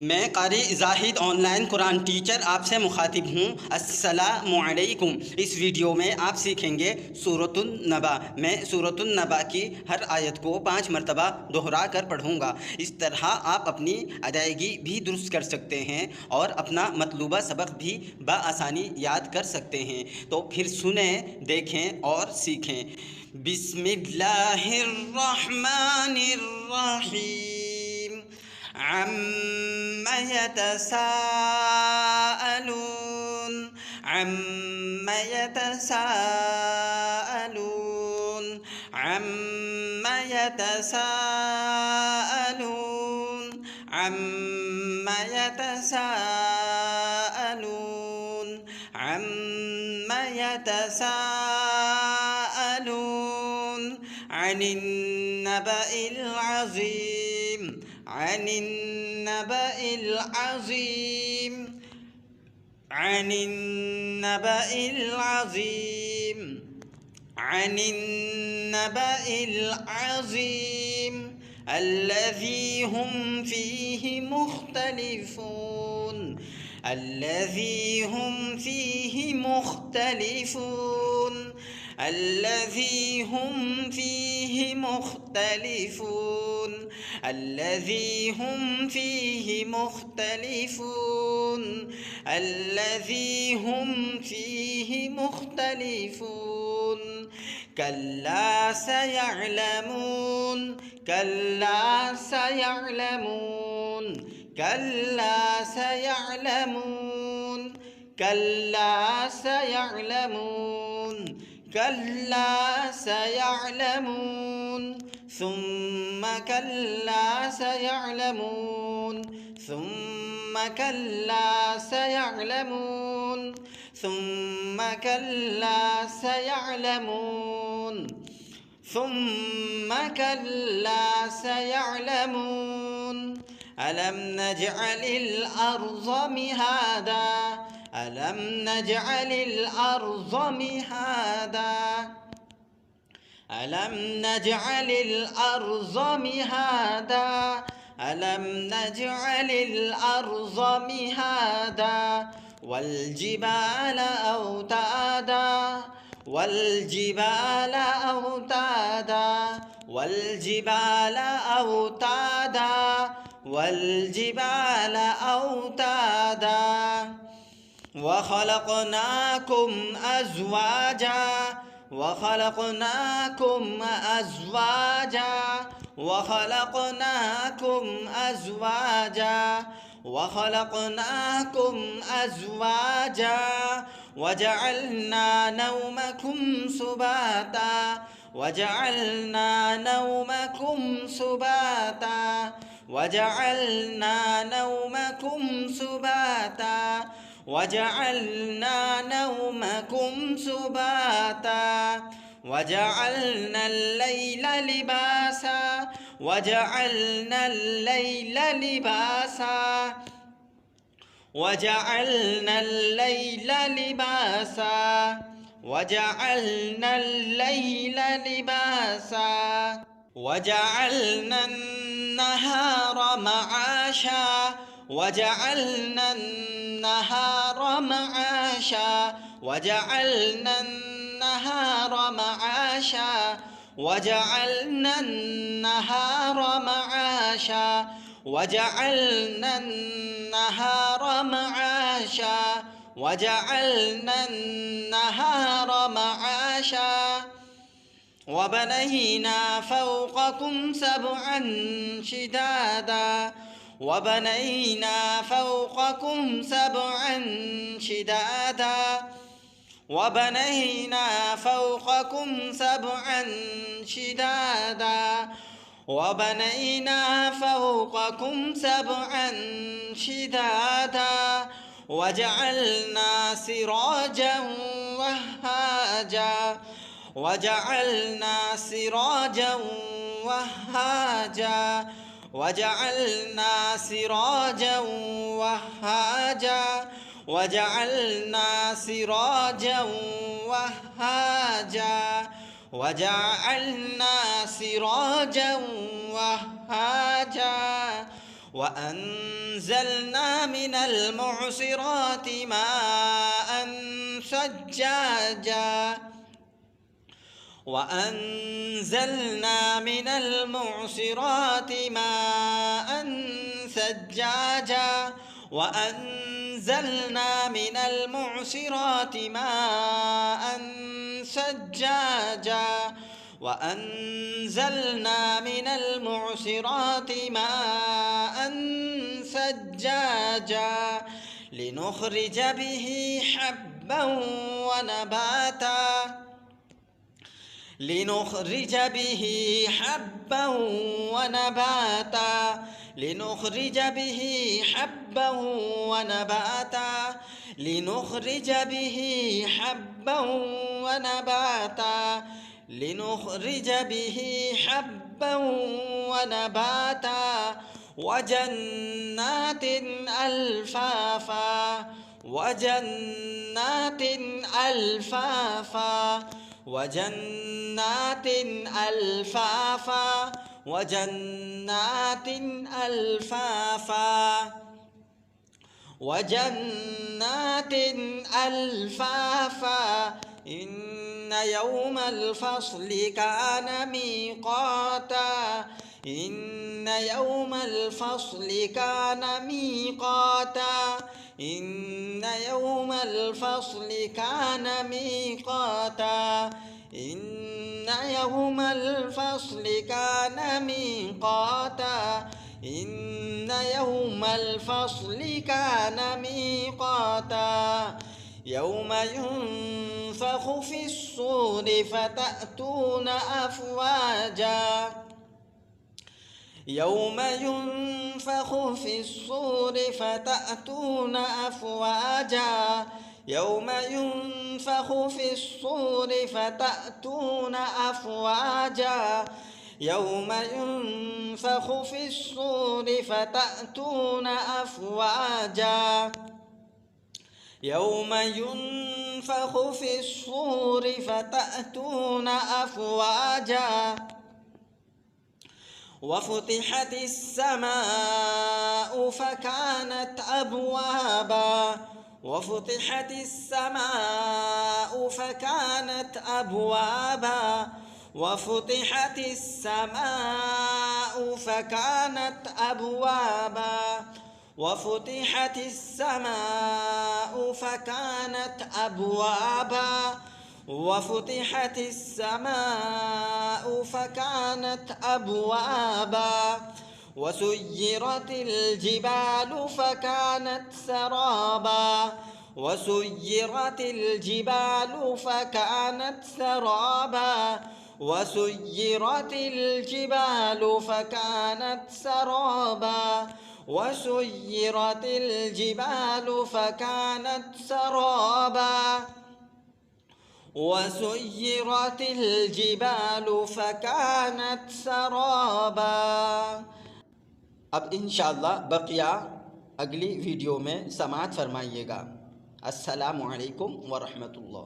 मैं क़ारी ज़ाहिद ऑनलाइन कुरान टीचर आपसे मुखातिब हूँ। अस्सलामु अलैकुम। इस वीडियो में आप सीखेंगे सूरतुन नबा। मैं सूरतुन नबा की हर आयत को 5 मरतबा दोहरा कर पढ़ूँगा। इस तरह आप अपनी अदायगी भी दुरुस्त कर सकते हैं और अपना मतलूबा सबक भी बआसानी याद कर सकते हैं। तो फिर सुने, देखें और सीखें। बिस्मिल्लाहिर्रहमानिर्रहीम। अम्मा यतसाअलून अम्मा यतसाअलून अम्मा यतसाअलून अम्मा यतसाअलून अम्मा यतसाअलून अनिन नबइल अज़ीम عن النبأ العظيم عن النبأ العظيم عن النبأ العظيم الذي هم فيه مختلفون الذي هم فيه مختلفون الذي هم فيه مختلفون الذي هم فيه مختلفون الذي هم فيه مختلفون كلا سيعلمون كلا سيعلمون كلا سيعلمون كلا سيعلمون كلا سيعلمون ثم كلا سيعلمون ثم كلا سيعلمون ثم كلا سيعلمون ثم كلا سيعلمون ألم نجعل الأرض مهادا ألم نجعل الأرض مهادا ألم نجعل الأرض مهادا ألم نجعل الأرض مهادا والجبال أوتادا والجبال أوتادا والجبال أوتادا والجبال أوتادا وخلقناكم أزواجا وخلقناكم أزواجا وخلقناكم أزواجا وخلقناكم أزواجا وجعلنا نومكم سباتا وجعلنا نومكم سباتا وجعلنا نومكم سباتا وجعلنا نومكم سباتا وجعلنا الليل لباسا وجعلنا الليل لباسا وجعلنا الليل لباسا وجعلنا الليل لباسا وجعلنا النهار معاشا وجعلنا النهار معاشا وجعلنا النهار معاشا وجعلنا النهار معاشا وجعلنا النهار معاشا وجعلنا النهار معاشا وبنينا فوقكم سبعا شدادا وبنينا فوقكم سبعا شدادا وبنينا فوقكم سبعا شدادا وبنينا فوقكم سبعا شدادا وجعلنا سراجا وهاجا وجعلنا سراجا وهاجا وجعلنا سراجا وهاجا وجعلنا سراجا وهاجا وجعلنا سراجا وهاجا وأنزلنا من المعصرات ماء ثجاجا وأنزلنا من المعصرات ماء ثجاجا وأنزلنا من المعصرات ماء ثجاجا وأنزلنا من المعصرات ماء ثجاجا لنخرج به حبا ونباتا لنخرج به حبا ونباتا لنخرج به حبا ونباتا لنخرج به حبا ونباتا لنخرج به حبا ونباتا وجنات ألفافا وجنات ألفافا وجنات ألفافا وجنات ألفافا وجنات ألفافا إن يوم الفصل كان ميقاتا إن يوم الفصل كان ميقاتا إن يوم الفصل كان ميقاتا إن يوم الفصل كان ميقاتا إن يوم الفصل كان ميقاتا يوم ينفخ في الصور فتأتون أفواجا يوم ينفخ في الصور فتأتون أفواجا يوم ينفخ في الصور فتأتون أفواجا يوم ينفخ في الصور فتأتون أفواجا يوم ينفخ في الصور فتأتون أفواجا وفتحت السماء فكانت أبوابا وفتحت السماء فكانت أبوابا وفتحت السماء فكانت أبوابا وفتحت السماء فكانت أبوابا وفتحت السماء فكانت أبوابا وسيرت الجبال فكانت سرابا وسيرت الجبال فكانت سرابا وسيرت الجبال فكانت سرابا وسيرت الجبال فكانت سرابا وسيرت الجبال فكانت سرابا। अब इंशाअल्लाह बकिया अगली वीडियो में समाअत फरमाइएगा। अस्सलामु अलैकुम व रहमतुल्लाह।